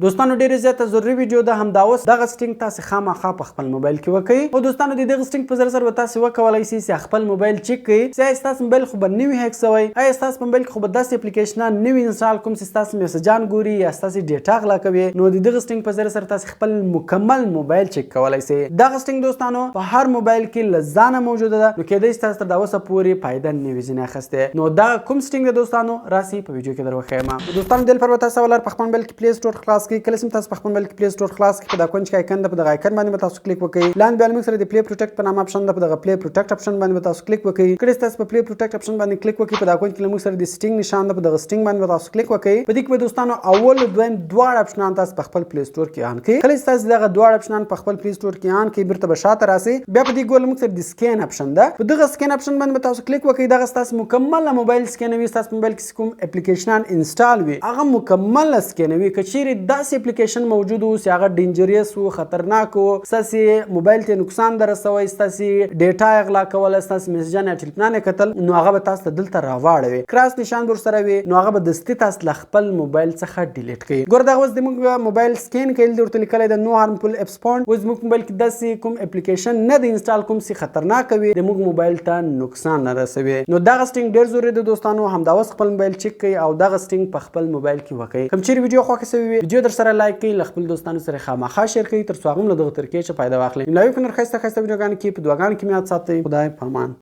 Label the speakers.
Speaker 1: دوستانو ډیره زیاته ضروري ویډیو ده هم دا اوس دغه سټینګ تاسو خامخا په خپل موبایل کې وکړئ او دوستانو د دغه سټینګ په ذریعه سره تاسو وکولای شئ چې خپل موبایل چک کړئ چې تاسو موبایل خو به نوی هک شوی یا تاسو موبایل خو به داسې اپلیکیشنان نوی انسټال کوم چې تاسو میسجان ګوري یا تاسو ډیټا غلا کوي نو د دغه سټینګ په ذریعه سره تاسو خپل مکمل موبایل چک کولای شئ. دغه سټینګ دوستانو په هر موبایل کې لزانه موجوده ده نو کېدای شي تاسو تر دا اوسه پورې فائدہ نه وي ځنه اخیسته. نو دا کوم سټینګ ده دوستانو راسي په ویډیو کې دروخم. دوستانو دل پر تاسو ولر په خپل موبایل کې پلی سٹور خلاص کړئ. کله چې تاسو په موبایل کې پلی سٹور خلاص کړئ په دا کونج کې آیکن ده په دغه آیکن باندې تاسو کلیک وکړئ. لاندې بیا موږ سره د پلی پروټیکټ په نامه اپشن ده په دغه پلی پروټیکټ اپشن باندې تاسو کلیک وکړئ. کله چې تاسو په پلی پروټیکټ اپشن باندې کلیک وکړئ په دا کونج کې موږ سره د سټینګ نشان ده په دغه سټینګ باندې تاسو کلیک وکړئ. په دې کې دوستانو اول دویم دواړه اپشنان تاسو په خپل پلی سٹور کې آن کړئ. کله چې تاسو دغه دواړه اپشنان په خپل پلی سٹور کې آن کړئ برته به شاته راسي. بیا په دې ګول موږ سره د سکین اپشن ده په دغه سکین اپشن باندې تاسو کلیک وکړئ. دغه تاسو مکمل موبایل سکینوي. تاسو موبایل کې کوم اپلیکیشنان انسټال وي هغه مکمل سکینوي. کچېری داسې اپلیکیشن موجود وو چې هغه ډینجریس وو خطرناک وو ستاسو موبایل ته نقصان درسوي ستاسو ډیټا غلا کول ستاسو میسجونه ټلیفون کتل نو هغه به تاسو دلته راوړوي. کراس نشان ور سره وي نو هغه به دستي تاسو خپل موبایل څخه ډیلیټ کړئ. ګور دا اوس د موږ موبایل سکین کول د ورته لیکل د نو هارمفul اپس پوینټ اوس موږ موبایل کې داسې کوم اپلیکیشن نه د انسټال کوم چې خطرناک وي د موږ موبایل ته نقصان نه رسوي. نو دا سټینګ ډیر ضروري دی دوستانو. هم دا اوس خپل موبایل چک کړئ او دا سټینګ په خپل موبایل کې وکړئ. کوم چیرې ویډیو خوښ شوی وي ویډیو در سره لایک کړئ خپل دوستانو سره خامخا شیر کړئ تر څو هغه له دغه ترکیه چې فائدہ واخلي. لایو کنه خسته ویډیوګان کې په دواګان کې میاد ساتي. خدای فرمان.